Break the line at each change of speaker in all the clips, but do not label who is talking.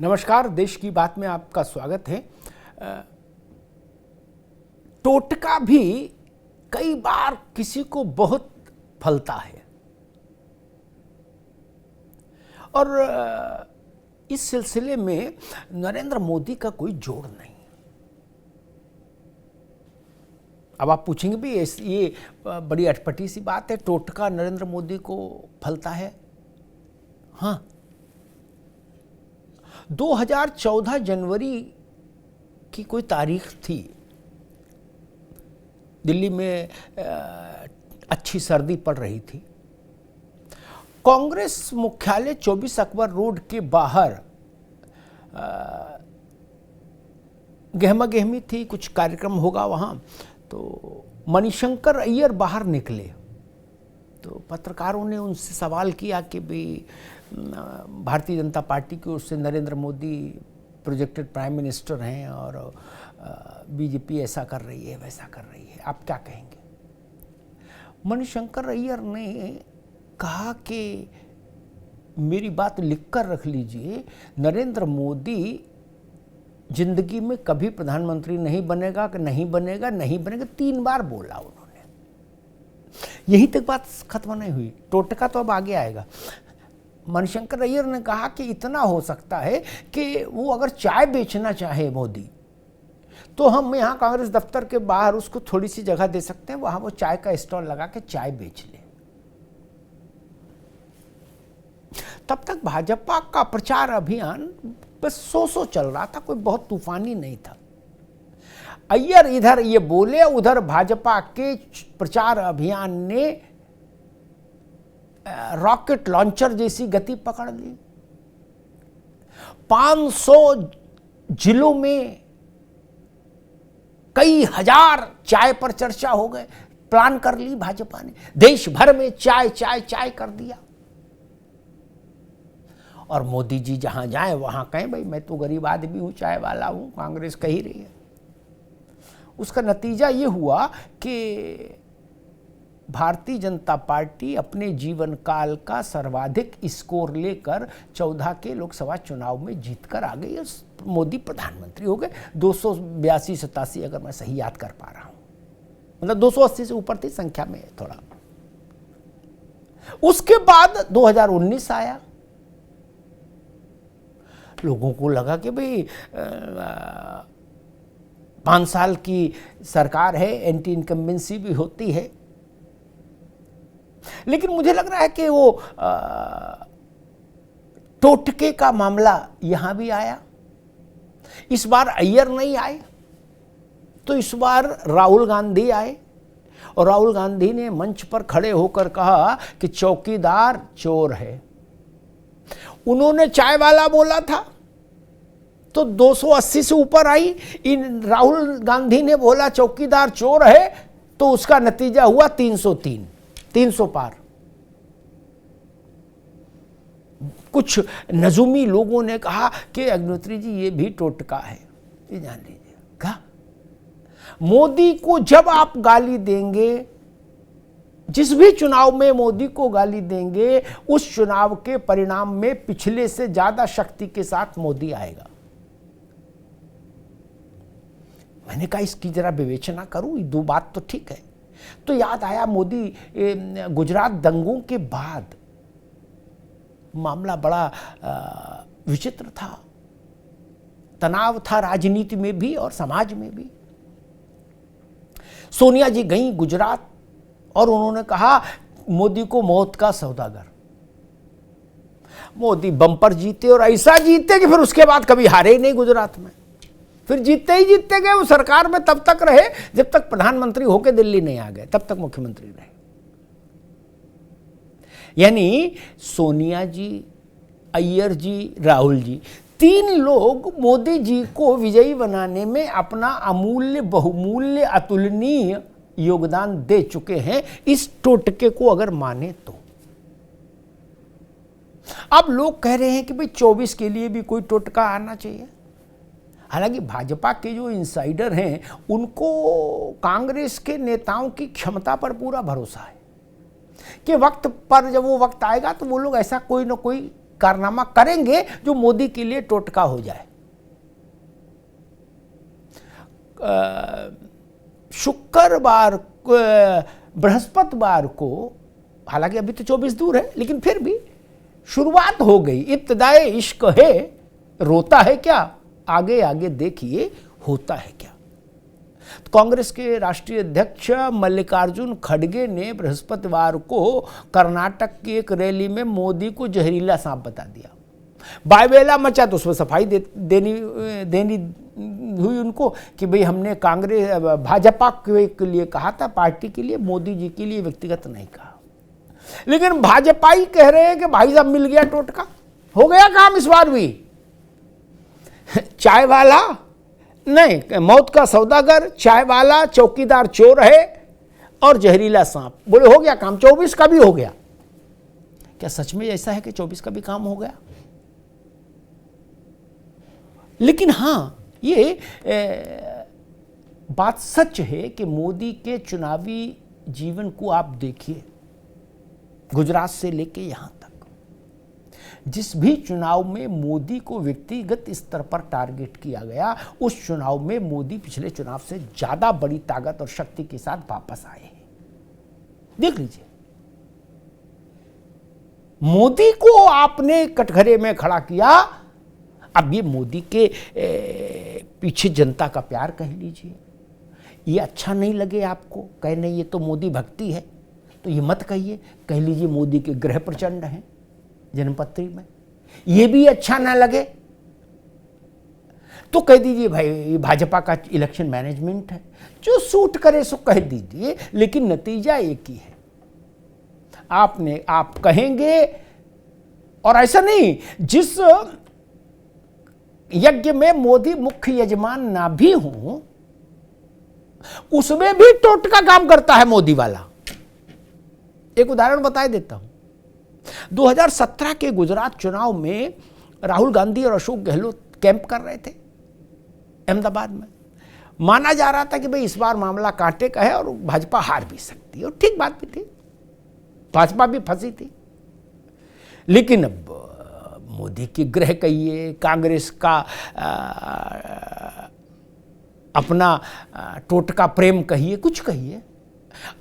नमस्कार, देश की बात में आपका स्वागत है। टोटका भी कई बार किसी को बहुत फलता है और इस सिलसिले में नरेंद्र मोदी का कोई जोड़ नहीं। अब आप पूछेंगे भी ये बड़ी अटपटी सी बात है, टोटका नरेंद्र मोदी को फलता है। हाँ, 2014 जनवरी की कोई तारीख थी। दिल्ली में अच्छी सर्दी पड़ रही थी। कांग्रेस मुख्यालय 24 अकबर रोड के बाहर गहमा गहमी थी, कुछ कार्यक्रम होगा वहाँ। तो मणिशंकर अय्यर बाहर निकले तो पत्रकारों ने उनसे सवाल किया कि भाई भारतीय जनता पार्टी की ओर से Narendra Modi projected prime minister हैं और बीजेपी ऐसा कर रही है वैसा कर रही है, आप क्या कहेंगे? मणिशंकर अय्यर ने कहा कि मेरी बात लिखकर रख लीजिए, नरेंद्र मोदी जिंदगी में कभी प्रधानमंत्री नहीं बनेगा कि नहीं बनेगा, नहीं बनेगा, 3 बार बोला उन्होंने। यहीं तक बात खत्म नहीं हुई, टोटका तो अब आगे आएगा। मणिशंकर अय्यर ने कहा कि इतना हो सकता है कि वो अगर चाय बेचना चाहे मोदी, तो हम यहाँ कांग्रेस दफ्तर के बाहर उसको थोड़ी सी जगह दे सकते हैं, वहां वो चाय का स्टॉल लगा के चाय बेच ले। तब तक भाजपा का प्रचार अभियान बस सो चल रहा था, कोई बहुत तूफानी नहीं था। अय्यर इधर ये बोले, उधर भाजपा के प्रचार अभियान ने रॉकेट लॉन्चर जैसी गति पकड़ ली। 500 जिलों में कई हजार चाय पर चर्चा हो गए। प्लान कर ली भाजपा ने, देश भर में चाय चाय चाय कर दिया। और मोदी जी जहां जाए वहां कहें भाई मैं तो गरीब आदमी हूं, चाय वाला हूं, कांग्रेस कह ही रही है। उसका नतीजा ये हुआ कि भारतीय जनता पार्टी अपने जीवन काल का सर्वाधिक स्कोर लेकर 14 के लोकसभा चुनाव में जीतकर आ गई। मोदी प्रधानमंत्री हो गए। 282-87 अगर मैं सही याद कर पा रहा हूं, मतलब 280 से ऊपर थी संख्या में थोड़ा। उसके बाद 2019 आया। लोगों को लगा कि भाई 5 साल की सरकार है, एंटी इनकम्बेंसी भी होती है। लेकिन मुझे लग रहा है कि वो टोटके का मामला यहां भी आया। इस बार अय्यर नहीं आए तो इस बार राहुल गांधी आए और राहुल गांधी ने मंच पर खड़े होकर कहा कि चौकीदार चोर है। उन्होंने चाय वाला बोला था तो 280 से ऊपर आई। इन राहुल गांधी ने बोला चौकीदार चोर है तो उसका नतीजा हुआ 303, 300 पार। कुछ नजूमी लोगों ने कहा कि अग्निहोत्री जी ये भी टोटका है, ये जान लीजिए। कहा मोदी को जब आप गाली देंगे, जिस भी चुनाव में मोदी को गाली देंगे, उस चुनाव के परिणाम में पिछले से ज्यादा शक्ति के साथ मोदी आएगा। मैंने कहा इसकी जरा विवेचना करूं, ये 2 बात तो ठीक है। तो याद आया मोदी गुजरात दंगों के बाद मामला बड़ा विचित्र था, तनाव था राजनीति में भी और समाज में भी। सोनिया जी गई गुजरात और उन्होंने कहा मोदी को मौत का सौदागर। मोदी बम्पर जीते और ऐसा जीते कि फिर उसके बाद कभी हारे ही नहीं गुजरात में। फिर जीतते ही जीतते गए। वो सरकार में तब तक रहे जब तक प्रधानमंत्री होकर दिल्ली नहीं आ गए, तब तक मुख्यमंत्री रहे। यानी सोनिया जी, अय्यर जी, राहुल जी, 3 लोग मोदी जी को विजयी बनाने में अपना अमूल्य, बहुमूल्य, अतुलनीय योगदान दे चुके हैं, इस टोटके को अगर माने तो। अब लोग कह रहे हैं कि भाई 24 के लिए भी कोई टोटका आना चाहिए। हालांकि भाजपा के जो इनसाइडर हैं उनको कांग्रेस के नेताओं की क्षमता पर पूरा भरोसा है कि वक्त पर जब वो वक्त आएगा तो वो लोग ऐसा कोई ना कोई कारनामा करेंगे जो मोदी के लिए टोटका हो जाए। शुक्रवार बृहस्पतिवार को, हालांकि अभी तो 24 दूर है, लेकिन फिर भी शुरुआत हो गई। इब्तिदाए इश्क है, रोता है क्या, आगे आगे देखिए होता है क्या। तो कांग्रेस के राष्ट्रीय अध्यक्ष मल्लिकार्जुन खड़गे ने बृहस्पतिवार को कर्नाटक की एक रैली में मोदी को जहरीला सांप बता दिया। बायवेला मचा तो उसमें सफाई देनी हुई उनको कि भाई हमने कांग्रेस भाजपा के लिए कहा था, पार्टी के लिए, मोदी जी के लिए व्यक्तिगत नहीं कहा। लेकिन भाजपा ही कह रहे हैं कि भाई साहब मिल गया टोटका, हो गया काम इस बार भी। चाय वाला नहीं, मौत का सौदागर, चाय वाला, चौकीदार चोर है और जहरीला सांप, बोले हो गया काम, 24 का भी हो गया। क्या सच में ऐसा है कि 24 का भी काम हो गया? लेकिन हां, ये बात सच है कि मोदी के चुनावी जीवन को आप देखिए, गुजरात से लेके यहां तक जिस भी चुनाव में मोदी को व्यक्तिगत स्तर पर टारगेट किया गया, उस चुनाव में मोदी पिछले चुनाव से ज्यादा बड़ी ताकत और शक्ति के साथ वापस आए हैं। देख लीजिए, मोदी को आपने कटघरे में खड़ा किया। अब ये मोदी के पीछे जनता का प्यार कह लीजिए, ये अच्छा नहीं लगे आपको, कहे नहीं ये तो मोदी भक्ति है, तो ये मत कहिए, कह लीजिए मोदी के ग्रह प्रचंड हैं जन्मपत्री में, ये भी अच्छा ना लगे तो कह दीजिए भाई ये भाजपा का इलेक्शन मैनेजमेंट है, जो सूट करे सो कह दीजिए, लेकिन नतीजा एक ही है। आप कहेंगे, और ऐसा नहीं, जिस यज्ञ में मोदी मुख्य यजमान ना भी हो, उसमें भी टोटका काम करता है मोदी वाला। एक उदाहरण बता देता हूं। 2017 के गुजरात चुनाव में राहुल गांधी और अशोक गहलोत कैंप कर रहे थे अहमदाबाद में। माना जा रहा था कि भाई इस बार मामला कांटे का है और भाजपा हार भी सकती है, और ठीक बात भी थी, भाजपा भी फंसी थी। लेकिन अब मोदी की ग्रह कहिए, कांग्रेस का अपना टोटका प्रेम कहिए, कुछ कहिए,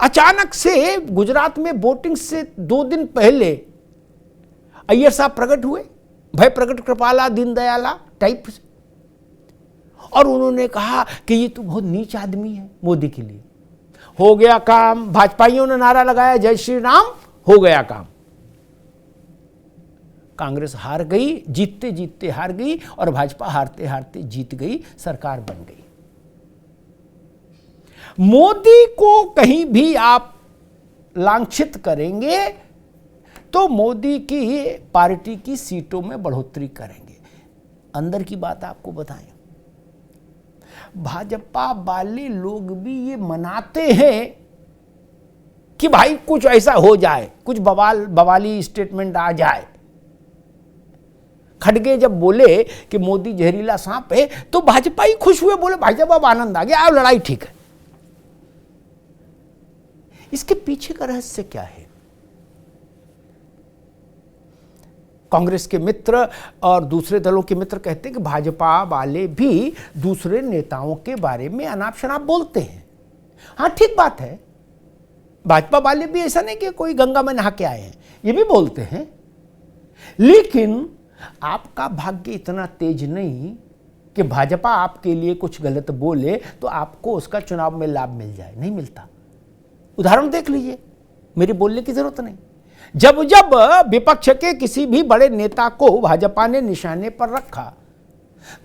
अचानक से गुजरात में वोटिंग से 2 दिन पहले अय्यर साहब प्रकट हुए, भय प्रकट कृपाला दीनदयाला टाइप से, और उन्होंने कहा कि ये तो बहुत नीच आदमी है मोदी के लिए। हो गया काम, भाजपाइयों ने नारा लगाया जय श्री राम, हो गया काम। कांग्रेस हार गई, जीतते जीतते हार गई, और भाजपा हारते हारते जीत गई, सरकार बन गई। मोदी को कहीं भी आप लांछित करेंगे तो मोदी की पार्टी की सीटों में बढ़ोतरी करेंगे। अंदर की बात आपको बताएं, भाजपा वाले लोग भी ये मनाते हैं कि भाई कुछ ऐसा हो जाए, कुछ बवाली स्टेटमेंट आ जाए। खड़गे जब बोले कि मोदी जहरीला सांप है, तो भाजपा ही खुश हुए, बोले भाई साहब अब आनंद आ गया, अब लड़ाई ठीक है। इसके पीछे का रहस्य क्या है? कांग्रेस के मित्र और दूसरे दलों के मित्र कहते हैं कि भाजपा वाले भी दूसरे नेताओं के बारे में अनाप शनाप बोलते हैं। हाँ, ठीक बात है, भाजपा वाले भी ऐसा नहीं कि कोई गंगा में नहा के आए हैं, ये भी बोलते हैं। लेकिन आपका भाग्य इतना तेज नहीं कि भाजपा आपके लिए कुछ गलत बोले तो आपको उसका चुनाव में लाभ मिल जाए, नहीं मिलता। उदाहरण देख लीजिए, मेरी बोलने की जरूरत नहीं। जब जब विपक्ष के किसी भी बड़े नेता को भाजपा ने निशाने पर रखा,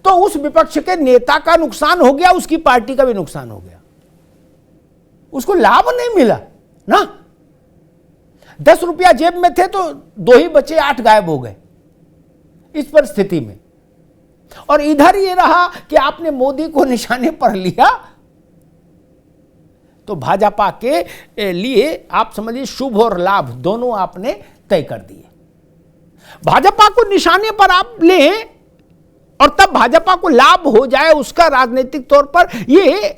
तो उस विपक्ष के नेता का नुकसान हो गया, उसकी पार्टी का भी नुकसान हो गया, उसको लाभ नहीं मिला ना। 10 रुपया जेब में थे तो 2 ही बचे, 8 गायब हो गए इस परिस्थिति में। और इधर ये रहा कि आपने मोदी को निशाने पर लिया, तो भाजपा के लिए आप समझिए शुभ और लाभ दोनों आपने तय कर दिए। भाजपा को निशाने पर आप लें और तब भाजपा को लाभ हो जाए उसका राजनीतिक तौर पर, ये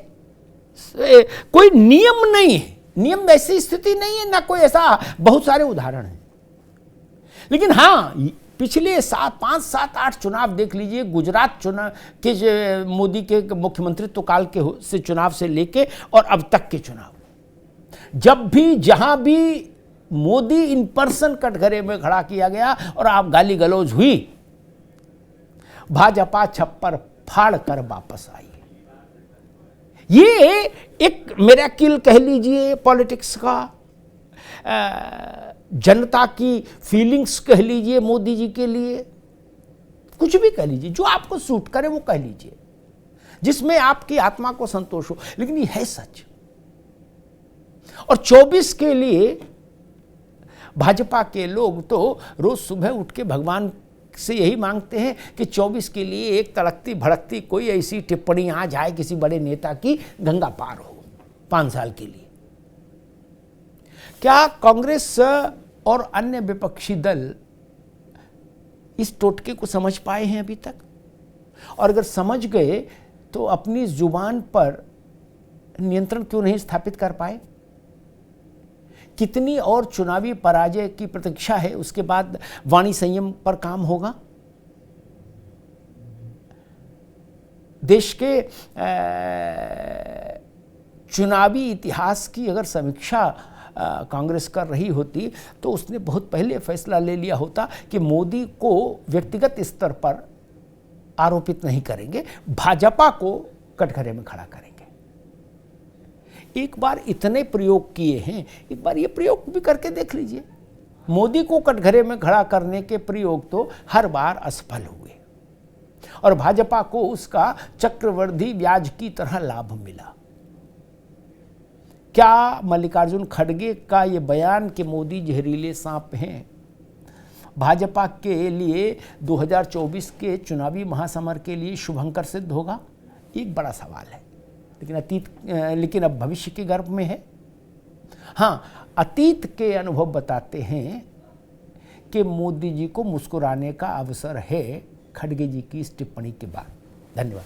कोई नियम नहीं है, नियम ऐसी स्थिति नहीं है, ना कोई ऐसा बहुत सारे उदाहरण हैं। लेकिन हां, पिछले 5, 7, 8 चुनाव देख लीजिए, गुजरात चुनाव के मोदी के मुख्यमंत्रित्व काल के से चुनाव से लेके और अब तक के चुनाव, जब भी जहां भी मोदी इन पर्सन कटघरे में खड़ा किया गया और आप गाली गलौज हुई, भाजपा छप्पर फाड़ कर वापस आई। ये एक मिरेकल कह लीजिए पॉलिटिक्स का, जनता की फीलिंग्स कह लीजिए मोदी जी के लिए, कुछ भी कह लीजिए, जो आपको सूट करे वो कह लीजिए, जिसमें आपकी आत्मा को संतोष हो, लेकिन ये है सच। और 24 के लिए भाजपा के लोग तो रोज सुबह उठ के भगवान से यही मांगते हैं कि 24 के लिए एक तड़कती भड़कती कोई ऐसी टिप्पणी आ जाए किसी बड़े नेता की, गंगा पार हो 5 साल के लिए। क्या कांग्रेस और अन्य विपक्षी दल इस टोटके को समझ पाए हैं अभी तक? और अगर समझ गए तो अपनी जुबान पर नियंत्रण क्यों नहीं स्थापित कर पाए? कितनी और चुनावी पराजय की प्रतीक्षा है, उसके बाद वाणी संयम पर काम होगा। देश के चुनावी इतिहास की अगर समीक्षा कांग्रेस कर रही होती तो उसने बहुत पहले फैसला ले लिया होता कि मोदी को व्यक्तिगत स्तर पर आरोपित नहीं करेंगे, भाजपा को कटघरे में खड़ा करेंगे। एक बार इतने प्रयोग किए हैं, एक बार ये प्रयोग भी करके देख लीजिए। मोदी को कटघरे में खड़ा करने के प्रयोग तो हर बार असफल हुए और भाजपा को उसका चक्रवृद्धि ब्याज की तरह लाभ मिला। क्या मल्लिकार्जुन खड़गे का ये बयान कि मोदी जहरीले सांप हैं भाजपा के लिए 2024 के चुनावी महासमर के लिए शुभंकर सिद्ध होगा? एक बड़ा सवाल है, लेकिन अब भविष्य के गर्भ में है। हाँ, अतीत के अनुभव बताते हैं कि मोदी जी को मुस्कुराने का अवसर है खड़गे जी की इस टिप्पणी के बाद। धन्यवाद।